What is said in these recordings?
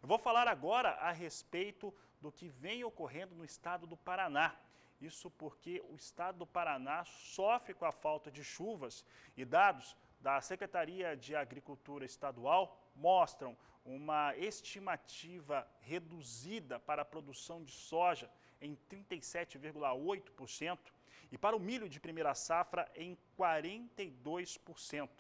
Eu vou falar agora a respeito do que vem ocorrendo no estado do Paraná. Isso porque o estado do Paraná sofre com a falta de chuvas e dados da Secretaria de Agricultura Estadual mostram uma estimativa reduzida para a produção de soja em 37,8% e para o milho de primeira safra em 42%.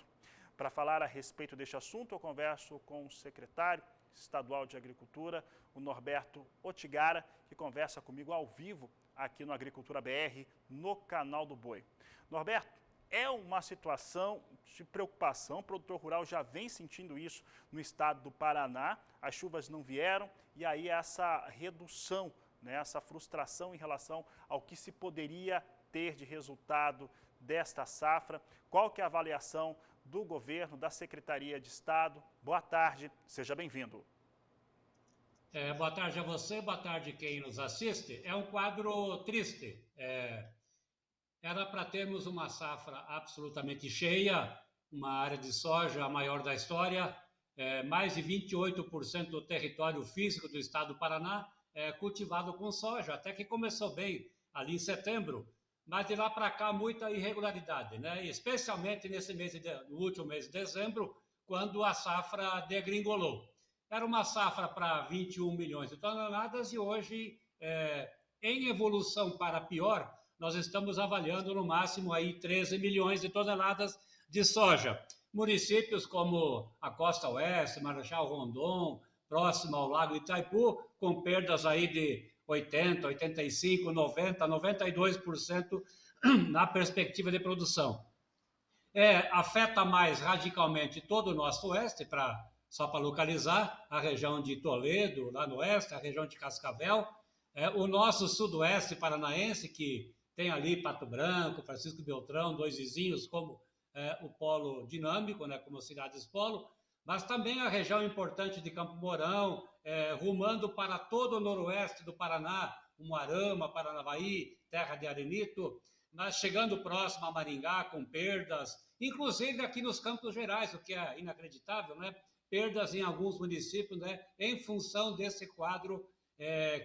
Para falar a respeito deste assunto, eu converso com o secretário estadual de Agricultura, o Norberto Otigara, que conversa comigo ao vivo aqui no Agricultura BR, no canal do Boi. Norberto, é uma situação de preocupação, o produtor rural já vem sentindo isso no estado do Paraná, as chuvas não vieram e aí essa redução, né, essa frustração em relação ao que se poderia ter de resultado desta safra. Qual que é a avaliação do governo, da Secretaria de Estado? Boa tarde, seja bem-vindo. Boa tarde a você, boa tarde quem nos assiste. É um quadro triste. Era para termos uma safra absolutamente cheia, uma área de soja a maior da história, mais de 28% do território físico do estado do Paraná é cultivado com soja, até que começou bem ali em setembro, mas de lá para cá muita irregularidade, né? Especialmente no último mês de dezembro, quando a safra degringolou. Era uma safra para 21 milhões de toneladas e hoje, em evolução para pior, nós estamos avaliando no máximo aí 13 milhões de toneladas de soja. Municípios como a Costa Oeste, Marechal Rondon, próximo ao Lago Itaipu, com perdas aí de 80, 85, 90, 92% na perspectiva de produção. Afeta mais radicalmente todo o nosso oeste, só para localizar, a região de Toledo, lá no oeste, a região de Cascavel, o nosso sudoeste paranaense, que tem ali Pato Branco, Francisco Beltrão, dois vizinhos, como o polo dinâmico, né, como cidades polo, mas também a região importante de Campo Mourão, rumando para todo o noroeste do Paraná, Umuarama, Paranavaí, terra de arenito, mas chegando próximo a Maringá com perdas, inclusive aqui nos Campos Gerais, o que é inacreditável, né? Perdas em alguns municípios, né? Em função desse quadro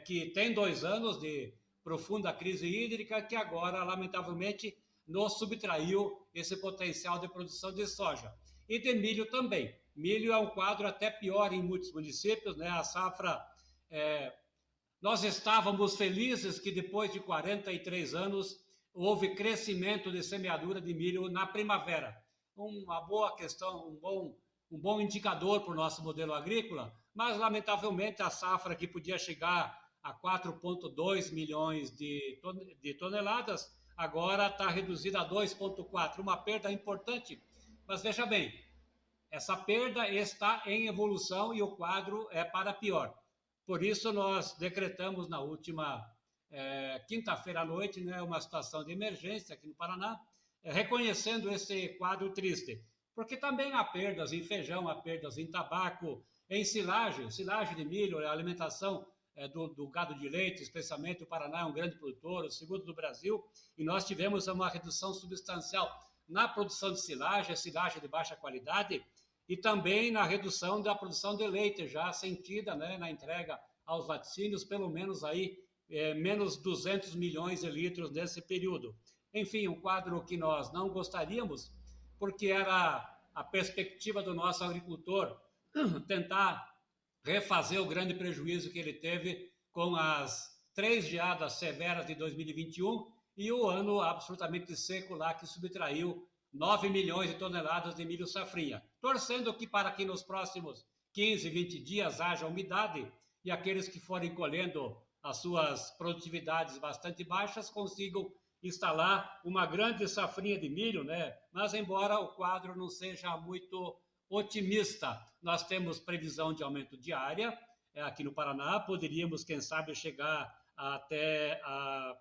que tem 2 anos de profunda crise hídrica, que agora, lamentavelmente, nos subtraiu esse potencial de produção de soja. E de milho também. Milho é um quadro até pior em muitos municípios, né? A safra... nós estávamos felizes que depois de 43 anos houve crescimento de semeadura de milho na primavera. Uma boa questão, um bom indicador para o nosso modelo agrícola, mas lamentavelmente a safra que podia chegar a 4,2 milhões de toneladas, agora está reduzida a 2,4, uma perda importante. Mas veja bem, essa perda está em evolução e o quadro é para pior. Por isso, nós decretamos na última quinta-feira à noite, né, uma situação de emergência aqui no Paraná, reconhecendo esse quadro triste. Porque também há perdas em feijão, há perdas em tabaco, em silagem de milho, a alimentação do gado de leite, especialmente o Paraná é um grande produtor, o segundo do Brasil, e nós tivemos uma redução substancial na produção de silagem de baixa qualidade, e também na redução da produção de leite, já sentida, né, na entrega aos laticínios, pelo menos aí menos 200 milhões de litros nesse período. Enfim, um quadro que nós não gostaríamos, porque era a perspectiva do nosso agricultor tentar refazer o grande prejuízo que ele teve com as 3 geadas severas de 2021 e o ano absolutamente seco lá que subtraiu 9 milhões de toneladas de milho safrinha. Torcendo que para que nos próximos 15, 20 dias haja umidade e aqueles que forem colhendo as suas produtividades bastante baixas consigam instalar uma grande safrinha de milho, né? Mas embora o quadro não seja muito otimista, nós temos previsão de aumento de área aqui no Paraná, poderíamos, quem sabe, chegar até a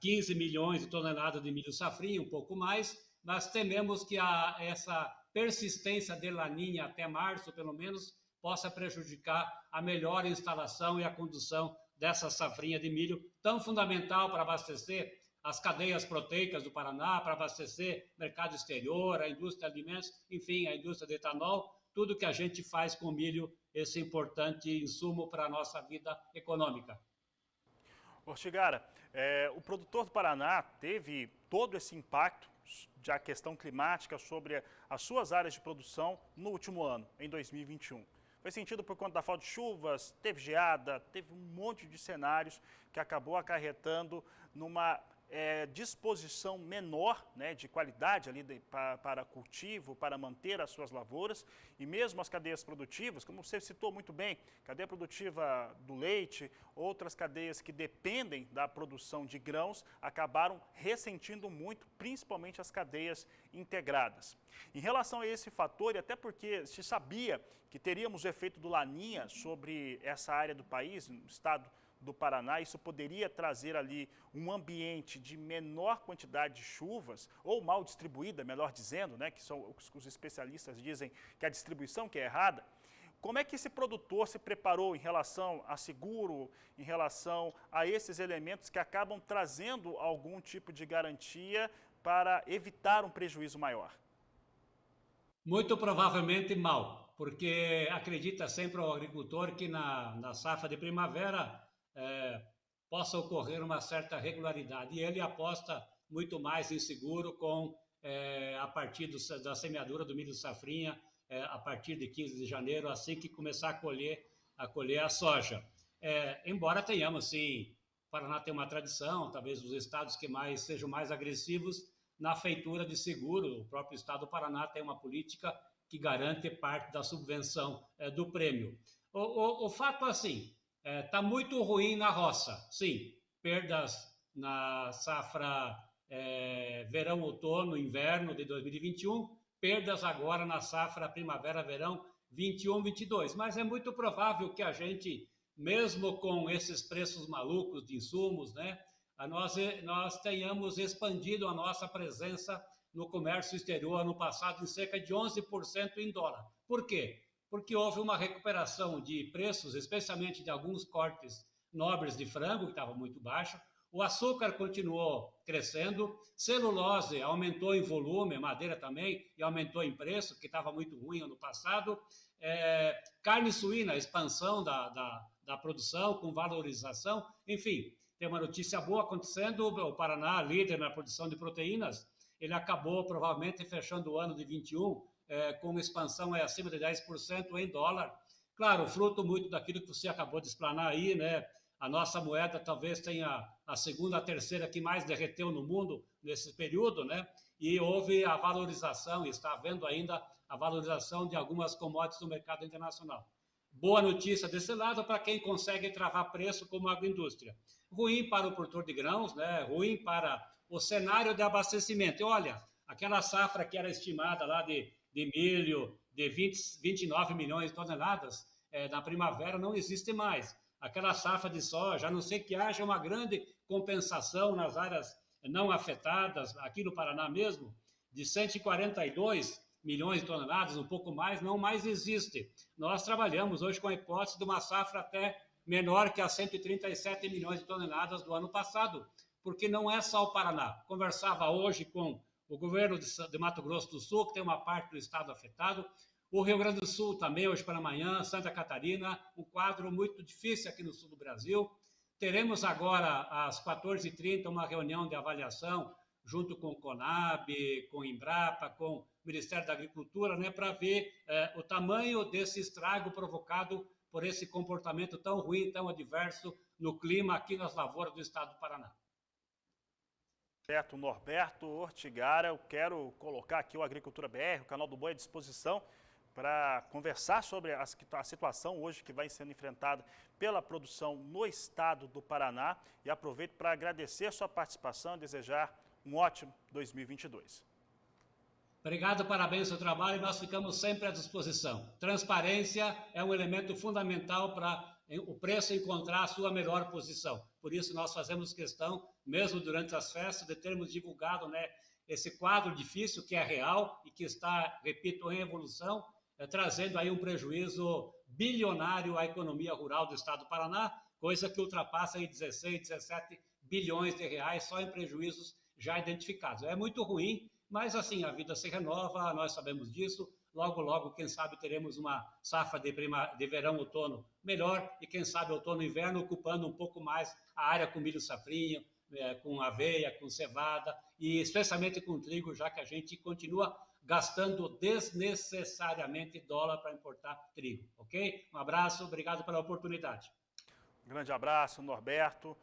15 milhões de toneladas de milho safrinha, um pouco mais, mas tememos que essa persistência de laninha até março, pelo menos, possa prejudicar a melhor instalação e a condução dessa safrinha de milho, tão fundamental para abastecer as cadeias proteicas do Paraná, para abastecer mercado exterior, a indústria de alimentos, enfim, a indústria de etanol, tudo que a gente faz com milho esse importante insumo para a nossa vida econômica. Ortigara, o produtor do Paraná teve todo esse impacto da questão climática sobre as suas áreas de produção no último ano, em 2021. Foi sentido por conta da falta de chuvas, teve geada, teve um monte de cenários que acabou acarretando numa disposição menor, né, de qualidade ali para cultivo, para manter as suas lavouras, e mesmo as cadeias produtivas, como você citou muito bem, cadeia produtiva do leite, outras cadeias que dependem da produção de grãos, acabaram ressentindo muito, principalmente as cadeias integradas. Em relação a esse fator, e até porque se sabia que teríamos o efeito do Laninha sobre essa área do país, no estado do Paraná, isso poderia trazer ali um ambiente de menor quantidade de chuvas, ou mal distribuída, melhor dizendo, né, que são os especialistas dizem que a distribuição que é errada. Como é que esse produtor se preparou em relação a seguro, em relação a esses elementos que acabam trazendo algum tipo de garantia para evitar um prejuízo maior? Muito provavelmente mal, porque acredita sempre o agricultor que na safra de primavera possa ocorrer uma certa regularidade. E ele aposta muito mais em seguro a partir da semeadura do milho safrinha, a partir de 15 de janeiro, assim que começar a colher a soja. Embora tenhamos, sim, o Paraná tem uma tradição, talvez os estados que sejam mais agressivos na feitura de seguro. O próprio estado do Paraná tem uma política que garante parte da subvenção do prêmio. O fato, assim, está muito ruim na roça, sim, perdas na safra verão, outono, inverno de 2021, perdas agora na safra primavera-verão 21-22, mas é muito provável que a gente, mesmo com esses preços malucos de insumos, né, nós tenhamos expandido a nossa presença no comércio exterior ano passado em cerca de 11% em dólar. Por quê? Porque houve uma recuperação de preços, especialmente de alguns cortes nobres de frango, que estava muito baixo. O açúcar continuou crescendo, celulose aumentou em volume, madeira também, e aumentou em preço, que estava muito ruim ano passado. Carne suína, expansão da produção com valorização. Enfim, tem uma notícia boa acontecendo. O Paraná, líder na produção de proteínas, ele acabou provavelmente fechando o ano de 21 com uma expansão acima de 10% em dólar. Claro, fruto muito daquilo que você acabou de explanar aí, né? A nossa moeda talvez tenha a segunda, a terceira que mais derreteu no mundo nesse período, né? E houve a valorização, está havendo ainda a valorização de algumas commodities no mercado internacional. Boa notícia desse lado para quem consegue travar preço como a agroindústria. Ruim para o produtor de grãos, né? Ruim para o cenário de abastecimento. E olha, aquela safra que era estimada lá de milho de 29 milhões de toneladas na primavera não existe mais. Aquela safra de soja, a não ser que haja uma grande compensação nas áreas não afetadas, aqui no Paraná mesmo, de 142 milhões de toneladas, um pouco mais, não mais existe. Nós trabalhamos hoje com a hipótese de uma safra até menor que as 137 milhões de toneladas do ano passado, porque não é só o Paraná. Conversava hoje com o governo de Mato Grosso do Sul, que tem uma parte do estado afetado, o Rio Grande do Sul também, hoje pela manhã, Santa Catarina, um quadro muito difícil aqui no sul do Brasil. Teremos agora, às 14h30, uma reunião de avaliação, junto com o CONAB, com o Embrapa, com o Ministério da Agricultura, né, para ver o tamanho desse estrago provocado por esse comportamento tão ruim, tão adverso no clima aqui nas lavouras do estado do Paraná. Certo, Norberto Ortigara, eu quero colocar aqui o Agricultura BR, o canal do Boi à disposição, para conversar sobre a situação hoje que vai sendo enfrentada pela produção no estado do Paraná. E aproveito para agradecer a sua participação e desejar um ótimo 2022. Obrigado, parabéns pelo seu trabalho e nós ficamos sempre à disposição. Transparência é um elemento fundamental para o preço encontrar a sua melhor posição. Por isso nós fazemos questão, mesmo durante as festas, de termos divulgado, né, esse quadro difícil que é real e que está, repito, em evolução, trazendo aí um prejuízo bilionário à economia rural do estado do Paraná, coisa que ultrapassa aí 16, 17 bilhões de reais só em prejuízos já identificados. É muito ruim, mas assim, a vida se renova, nós sabemos disso, logo, logo, quem sabe teremos uma safra de verão, outono melhor e quem sabe outono e inverno ocupando um pouco mais a área com milho safrinho, com aveia, com cevada e especialmente com trigo, já que a gente continua gastando desnecessariamente dólar para importar trigo, ok? Um abraço, obrigado pela oportunidade. Grande abraço, Norberto.